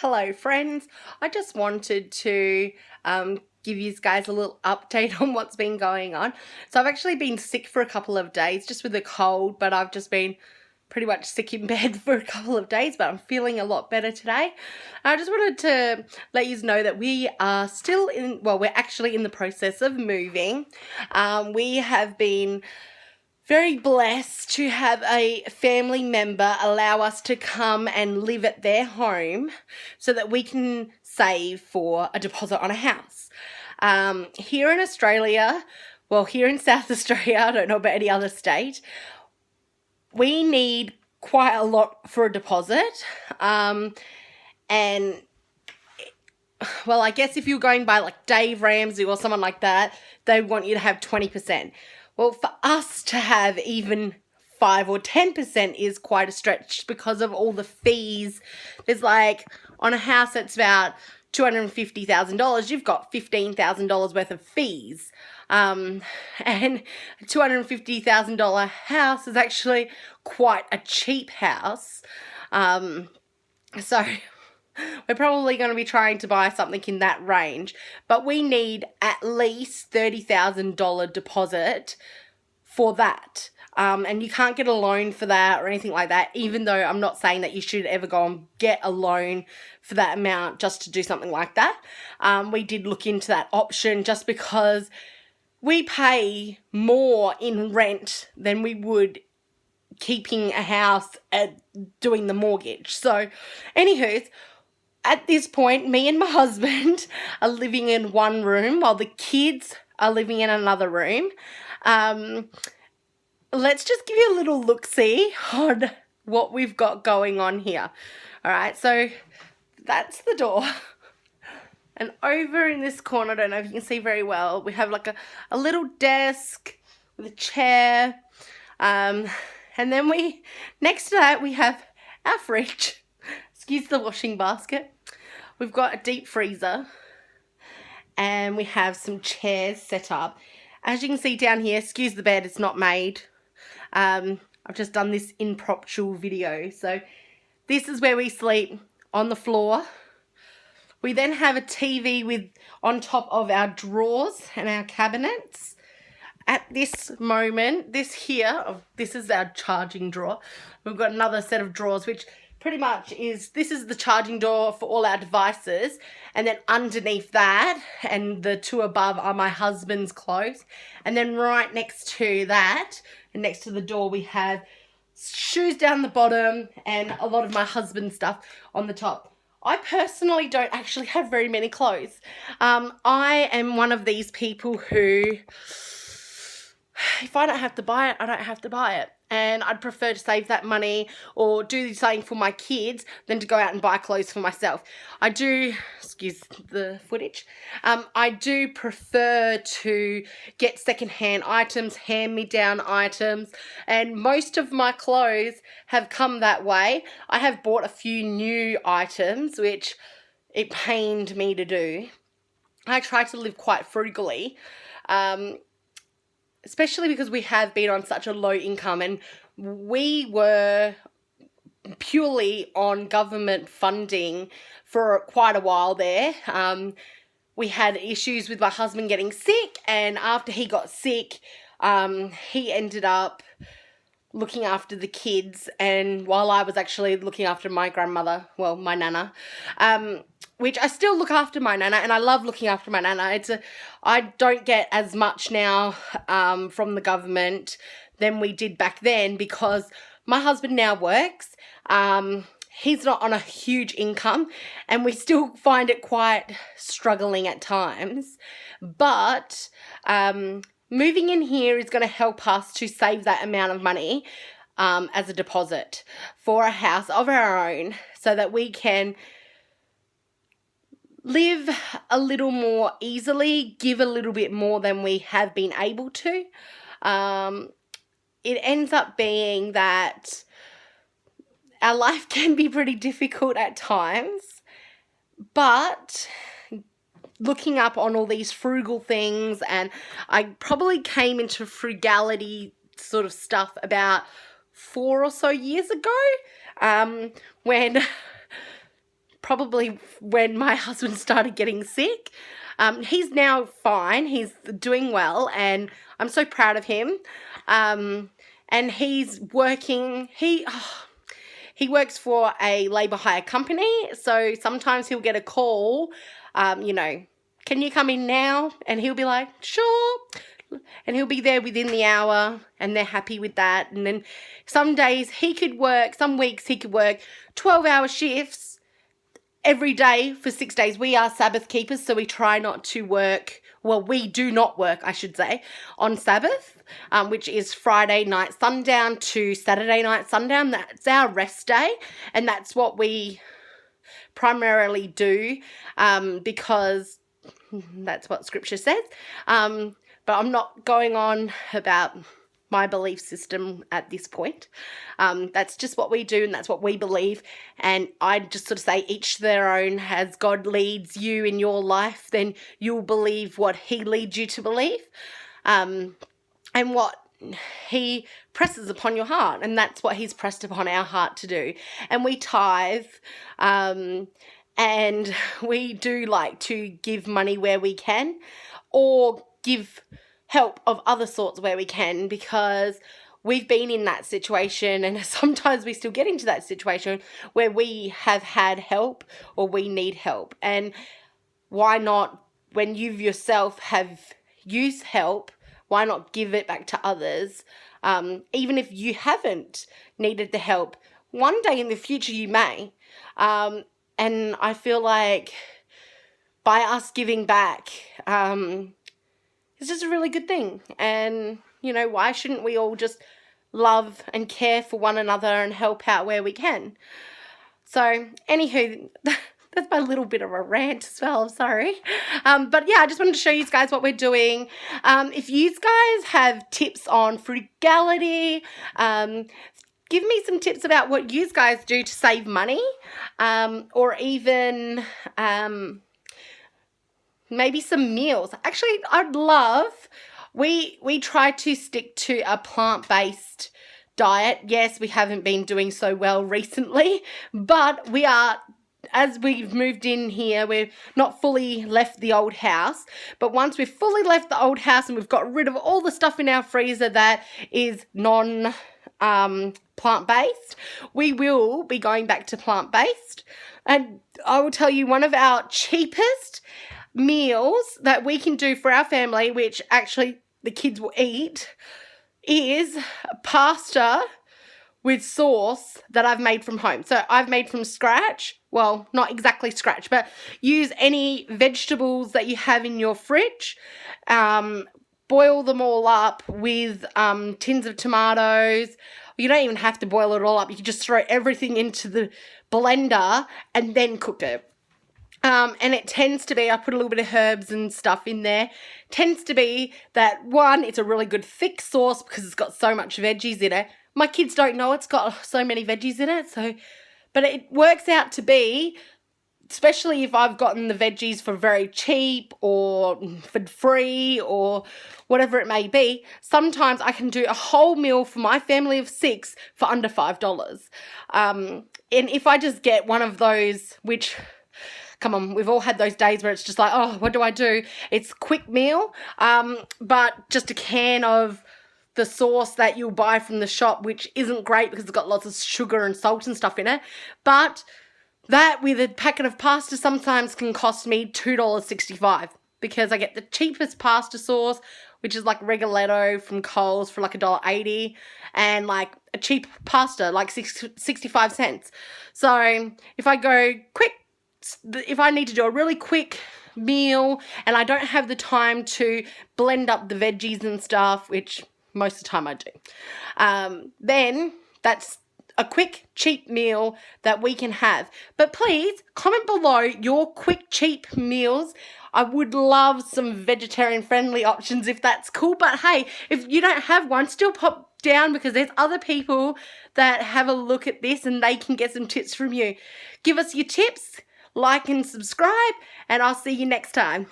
Hello friends, I just wanted to give you guys a little update on what's been going on. So I've actually been sick for a couple of days just with a cold, but I've just been pretty much sick in bed for a couple of days, but I'm feeling a lot better today. I just wanted to let you know that we are still we're actually in the process of moving. We have been very blessed to have a family member allow us to come and live at their home so that we can save for a deposit on a house. Here in Australia, here in South Australia, I don't know about any other state, we need quite a lot for a deposit. I guess if you're going by like Dave Ramsey or someone like that, they want you to have 20%. Well, for us to have even 5 or 10% is quite a stretch because of all the fees. There's like, on a house that's about $250,000, you've got $15,000 worth of fees. And a $250,000 house is actually quite a cheap house. So we're probably going to be trying to buy something in that range, but we need at least $30,000 deposit for that. And you can't get a loan for that or anything like that, even though I'm not saying that you should ever go and get a loan for that amount just to do something like that. We did look into that option just because we pay more in rent than we would keeping a house and doing the mortgage. So, anywho, at this point, me and my husband are living in one room while the kids are living in another room. Let's just give you a little look-see on what we've got going on here. All right, so that's the door. And over in this corner, I don't know if you can see very well, we have like a little desk with a chair. And then next to that, we have our fridge. Excuse the washing basket. We've got a deep freezer and we have some chairs set up. As you can see down here, excuse the bed, it's not made. I've just done this impromptu video. So this is where we sleep, on the floor. We then have a TV on top of our drawers and our cabinets. At this moment, this is our charging drawer. We've got another set of drawers, which pretty much this is the charging door for all our devices, and then underneath that and the two above are my husband's clothes, and then right next to that and next to the door we have shoes down the bottom and a lot of my husband's stuff on the top. I personally don't actually have very many clothes. I am one of these people who, if I don't have to buy it, I don't have to buy it. And I'd prefer to save that money or do something for my kids than to go out and buy clothes for myself. I do, excuse the footage, I do prefer to get secondhand items, hand-me-down items, and most of my clothes have come that way. I have bought a few new items, which it pained me to do. I try to live quite frugally. Especially because we have been on such a low income and we were purely on government funding for quite a while there. We had issues with my husband getting sick, and after he got sick, he ended up looking after the kids, and while I was actually looking after my grandmother, my nana, which I still look after my nana, and I love looking after my nana. I don't get as much now from the government than we did back then because my husband now works. He's not on a huge income, and we still find it quite struggling at times. But moving in here is going to help us to save that amount of money as a deposit for a house of our own so that we can live a little more easily, give a little bit more than we have been able to. It ends up being that our life can be pretty difficult at times, but looking up on all these frugal things, and I probably came into frugality sort of stuff about 4 or so years ago, when probably when my husband started getting sick. He's now fine. He's doing well, and I'm so proud of him. And he's working. He works for a labour hire company, so sometimes he'll get a call, can you come in now? And he'll be like, sure. And he'll be there within the hour, and they're happy with that. And then some weeks he could work 12-hour shifts every day for 6 days. We are Sabbath keepers, so we try not to work. Well, we do not work, I should say, on Sabbath, which is Friday night sundown to Saturday night sundown. That's our rest day, and that's what we primarily do, because that's what Scripture says. But I'm not going on about my belief system at this point. That's just what we do, and that's what we believe. And I just sort of say each their own. As God leads you in your life, then you'll believe what he leads you to believe, and what he presses upon your heart. And that's what he's pressed upon our heart to do. And we tithe, and we do like to give money where we can, or give help of other sorts where we can, because we've been in that situation, and sometimes we still get into that situation where we have had help or we need help. And why not, when you yourself have used help, why not give it back to others? Even if you haven't needed the help, one day in the future you may. And I feel like by us giving back, it's just a really good thing. And, why shouldn't we all just love and care for one another and help out where we can? So, anywho, that's my little bit of a rant as well, I'm sorry. But yeah, I just wanted to show you guys what we're doing. If you guys have tips on frugality, give me some tips about what you guys do to save money, or even maybe some meals. Actually, I'd love, we try to stick to a plant-based diet. Yes, we haven't been doing so well recently, but we are, as we've moved in here, we've not fully left the old house, but once we've fully left the old house and we've got rid of all the stuff in our freezer that is plant-based, we will be going back to plant-based. And I will tell you, one of our cheapest meals that we can do for our family, which actually the kids will eat, is pasta with sauce that I've made from home. So I've made from scratch. Well, not exactly scratch, but use any vegetables that you have in your fridge, boil them all up with tins of tomatoes. You don't even have to boil it all up. You can just throw everything into the blender and then cook it. And it tends to be, I put a little bit of herbs and stuff in there, tends to be that, one, it's a really good thick sauce because it's got so much veggies in it. My kids don't know it's got so many veggies in it, but it works out to be, especially if I've gotten the veggies for very cheap or for free or whatever it may be, sometimes I can do a whole meal for my family of 6 for under $5. And if I just get one of those, which, come on, we've all had those days where it's just like, oh, what do I do? It's a quick meal, but just a can of the sauce that you'll buy from the shop, which isn't great because it's got lots of sugar and salt and stuff in it. But that with a packet of pasta sometimes can cost me $2.65 because I get the cheapest pasta sauce, which is like Rigoletto from Coles for like $1.80, and like a cheap pasta, like 65 cents. So if I go quick, if I need to do a really quick meal and I don't have the time to blend up the veggies and stuff, which most of the time I do, then that's a quick, cheap meal that we can have. But please comment below your quick, cheap meals. I would love some vegetarian-friendly options if that's cool. But hey, if you don't have one, still pop down because there's other people that have a look at this and they can get some tips from you. Give us your tips, like and subscribe, and I'll see you next time.